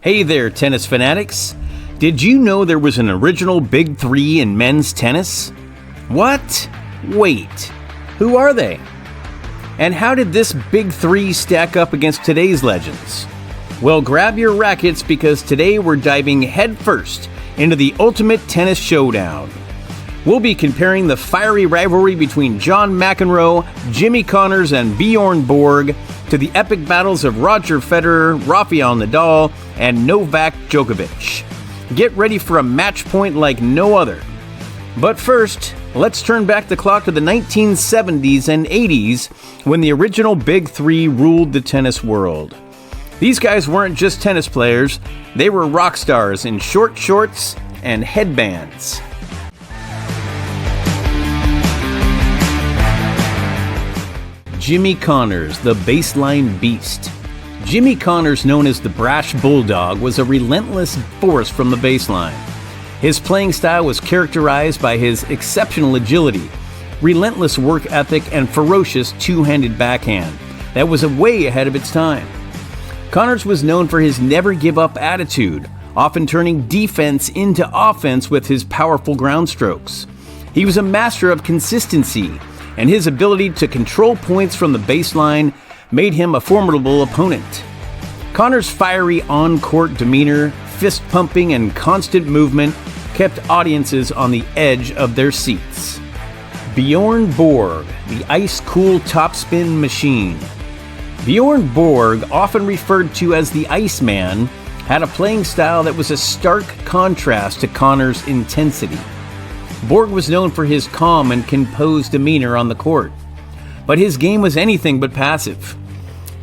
Hey there, tennis fanatics. Did you know there was an original Big Three in men's tennis? What? Wait, who are they? And how did this Big Three stack up against today's legends? Well, grab your rackets because today we're diving headfirst into the ultimate tennis showdown. We'll be comparing the fiery rivalry between John McEnroe, Jimmy Connors, and Bjorn Borg to the epic battles of Roger Federer, Rafael Nadal, and Novak Djokovic. Get ready for a match point like no other. But first, let's turn back the clock to the 1970s and 80s when the original Big Three ruled the tennis world. These guys weren't just tennis players, they were rock stars in short shorts and headbands. Jimmy Connors, the baseline beast. Jimmy Connors, known as the Brash Bulldog, was a relentless force from the baseline. His playing style was characterized by his exceptional agility, relentless work ethic, and ferocious two-handed backhand that was way ahead of its time. Connors was known for his never-give-up attitude, often turning defense into offense with his powerful ground strokes. He was a master of consistency, and his ability to control points from the baseline made him a formidable opponent. Connors' fiery on-court demeanor, fist-pumping, and constant movement kept audiences on the edge of their seats. Bjorn Borg, the ice-cool topspin machine. Bjorn Borg, often referred to as the Iceman, had a playing style that was a stark contrast to Connors' intensity. Borg was known for his calm and composed demeanor on the court, but his game was anything but passive.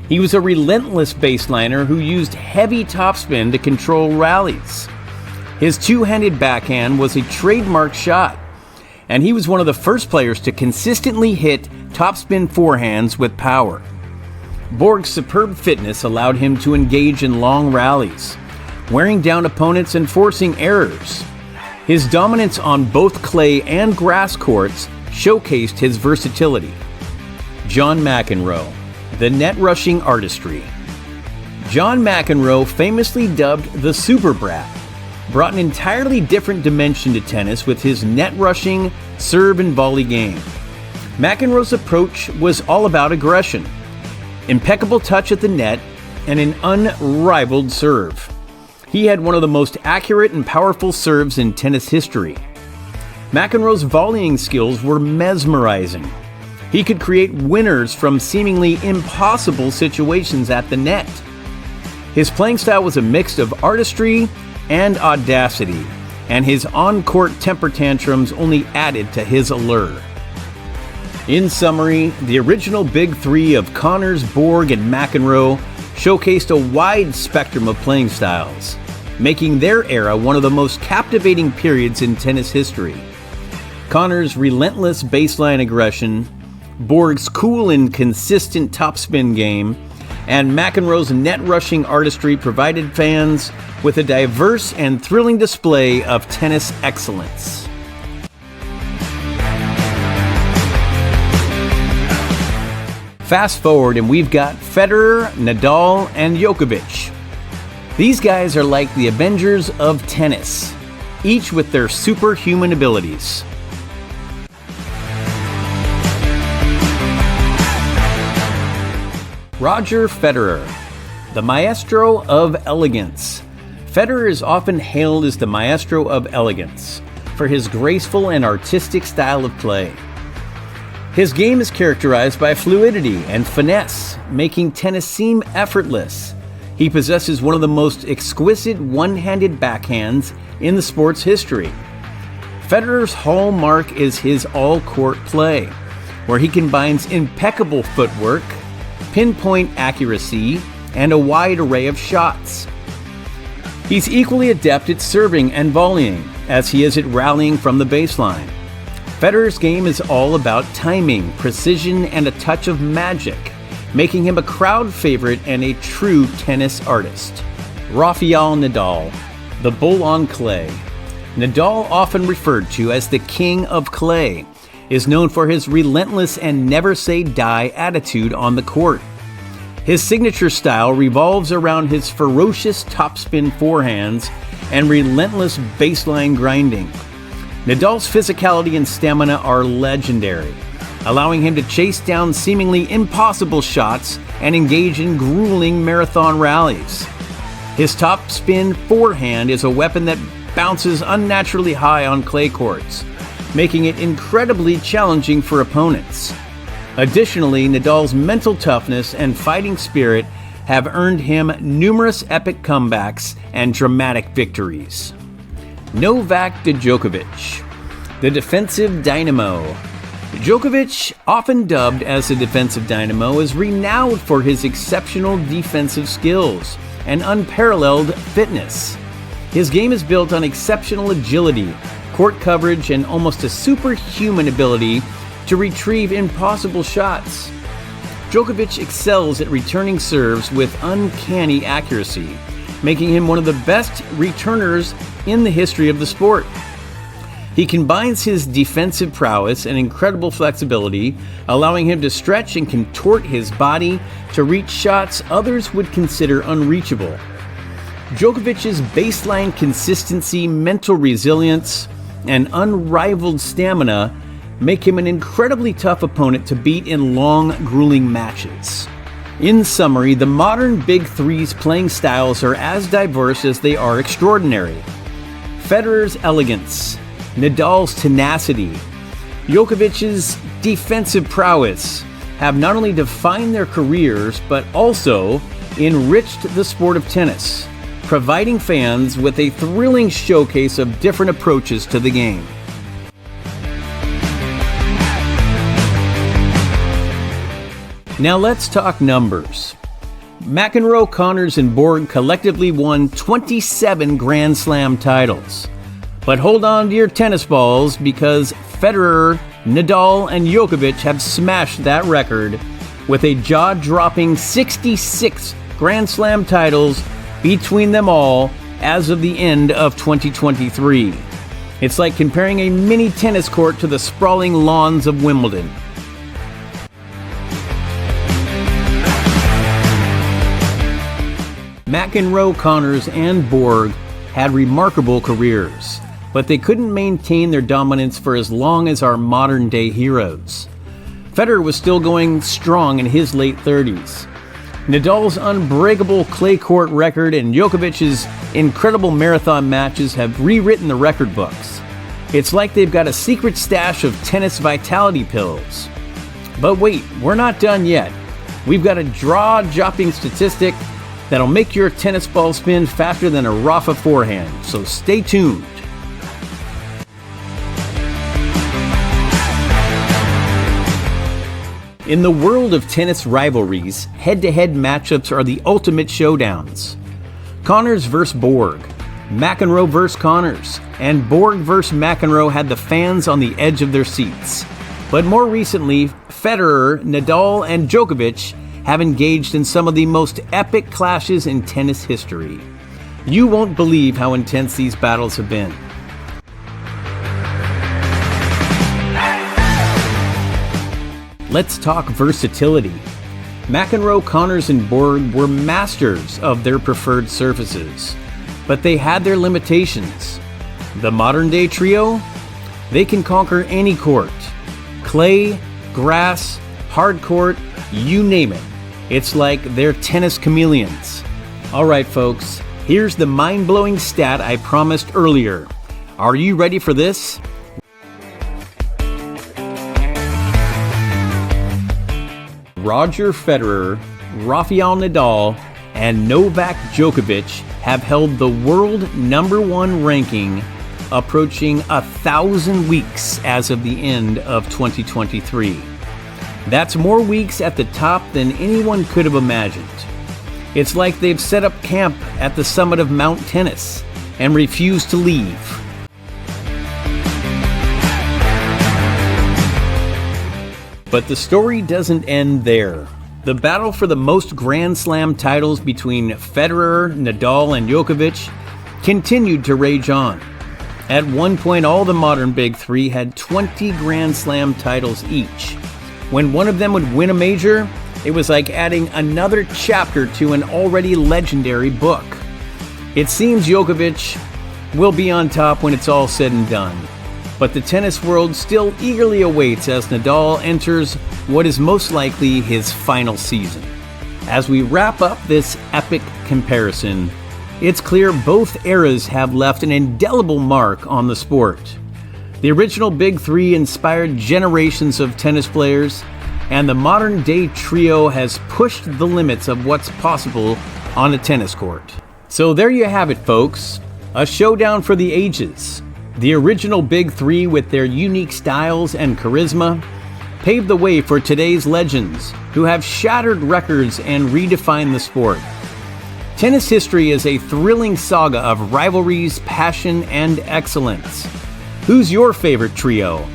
He was a relentless baseliner who used heavy topspin to control rallies. His two-handed backhand was a trademark shot, and he was one of the first players to consistently hit topspin forehands with power. Borg's superb fitness allowed him to engage in long rallies, wearing down opponents and forcing errors. His dominance on both clay and grass courts showcased his versatility. John McEnroe, the net rushing artistry. John McEnroe, famously dubbed the Super Brat, brought an entirely different dimension to tennis with his net rushing, serve and volley game. McEnroe's approach was all about aggression, impeccable touch at the net, and an unrivaled serve. He had one of the most accurate and powerful serves in tennis history. McEnroe's volleying skills were mesmerizing. He could create winners from seemingly impossible situations at the net. His playing style was a mix of artistry and audacity, and his on-court temper tantrums only added to his allure. In summary, the original Big Three of Connors, Borg, and McEnroe showcased a wide spectrum of playing styles, making their era one of the most captivating periods in tennis history. Connors' relentless baseline aggression, Borg's cool and consistent topspin game, and McEnroe's net-rushing artistry provided fans with a diverse and thrilling display of tennis excellence. Fast forward and we've got Federer, Nadal, and Djokovic. These guys are like the Avengers of tennis, each with their superhuman abilities. Roger Federer, the maestro of elegance. Federer is often hailed as the maestro of elegance for his graceful and artistic style of play. His game is characterized by fluidity and finesse, making tennis seem effortless. He possesses one of the most exquisite one-handed backhands in the sport's history. Federer's hallmark is his all-court play, where he combines impeccable footwork, pinpoint accuracy, and a wide array of shots. He's equally adept at serving and volleying, as he is at rallying from the baseline. Federer's game is all about timing, precision, and a touch of magic, making him a crowd favorite and a true tennis artist. Rafael Nadal, the bull on clay. Nadal, often referred to as the king of clay, is known for his relentless and never-say-die attitude on the court. His signature style revolves around his ferocious topspin forehands and relentless baseline grinding. Nadal's physicality and stamina are legendary, allowing him to chase down seemingly impossible shots and engage in grueling marathon rallies. His topspin forehand is a weapon that bounces unnaturally high on clay courts, making it incredibly challenging for opponents. Additionally, Nadal's mental toughness and fighting spirit have earned him numerous epic comebacks and dramatic victories. Novak Djokovic, the defensive dynamo. Djokovic, often dubbed as the defensive dynamo, is renowned for his exceptional defensive skills and unparalleled fitness. His game is built on exceptional agility, court coverage, and almost a superhuman ability to retrieve impossible shots. Djokovic excels at returning serves with uncanny accuracy, making him one of the best returners in the history of the sport. He combines his defensive prowess and incredible flexibility, allowing him to stretch and contort his body to reach shots others would consider unreachable. Djokovic's baseline consistency, mental resilience, and unrivaled stamina make him an incredibly tough opponent to beat in long, grueling matches. In summary, the modern Big Three's playing styles are as diverse as they are extraordinary. Federer's elegance, Nadal's tenacity, Djokovic's defensive prowess have not only defined their careers, but also enriched the sport of tennis, providing fans with a thrilling showcase of different approaches to the game. Now let's talk numbers. McEnroe, Connors, and Borg collectively won 27 Grand Slam titles. But hold on to your tennis balls, because Federer, Nadal, and Djokovic have smashed that record with a jaw-dropping 66 Grand Slam titles between them all as of the end of 2023. It's like comparing a mini tennis court to the sprawling lawns of Wimbledon. McEnroe, Connors, and Borg had remarkable careers, but they couldn't maintain their dominance for as long as our modern-day heroes. Federer was still going strong in his late 30s. Nadal's unbreakable clay court record and Djokovic's incredible marathon matches have rewritten the record books. It's like they've got a secret stash of tennis vitality pills. But wait, we're not done yet. We've got a jaw-dropping statistic that'll make your tennis ball spin faster than a Rafa forehand, so stay tuned. In the world of tennis rivalries, head-to-head matchups are the ultimate showdowns. Connors vs. Borg, McEnroe vs. Connors, and Borg vs. McEnroe had the fans on the edge of their seats. But more recently, Federer, Nadal, and Djokovic have engaged in some of the most epic clashes in tennis history. You won't believe how intense these battles have been. Let's talk versatility. McEnroe, Connors, and Borg were masters of their preferred surfaces, but they had their limitations. The modern-day trio? They can conquer any court. Clay, grass, hard court, you name it. It's like they're tennis chameleons. All right, folks, here's the mind-blowing stat I promised earlier. Are you ready for this? Roger Federer, Rafael Nadal, and Novak Djokovic have held the world #1 ranking, approaching 1,000 weeks as of the end of 2023. That's more weeks at the top than anyone could have imagined. It's like they've set up camp at the summit of Mount Tennis and refused to leave. But the story doesn't end there. The battle for the most Grand Slam titles between Federer, Nadal, and Djokovic continued to rage on. At one point, all the modern Big Three had 20 Grand Slam titles each. When one of them would win a major, It was like adding another chapter to an already legendary book. It seems Djokovic will be on top when it's all said and done, but the tennis world still eagerly awaits as Nadal enters what is most likely his final season. As we wrap up this epic comparison, it's clear both eras have left an indelible mark on the sport. The original Big Three inspired generations of tennis players, and the modern-day trio has pushed the limits of what's possible on a tennis court. So there you have it, folks. A showdown for the ages. The original Big Three, with their unique styles and charisma, paved the way for today's legends who have shattered records and redefined the sport. Tennis history is a thrilling saga of rivalries, passion, and excellence. Who's your favorite trio?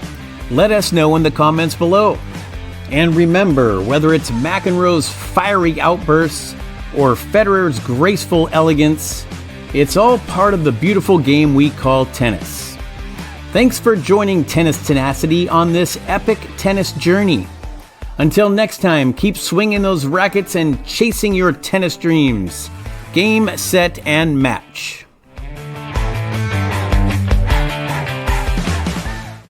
Let us know in the comments below. And remember, whether it's McEnroe's fiery outbursts or Federer's graceful elegance, it's all part of the beautiful game we call tennis. Thanks for joining Tennis Tenacity on this epic tennis journey. Until next time, keep swinging those rackets and chasing your tennis dreams. Game, set, and match.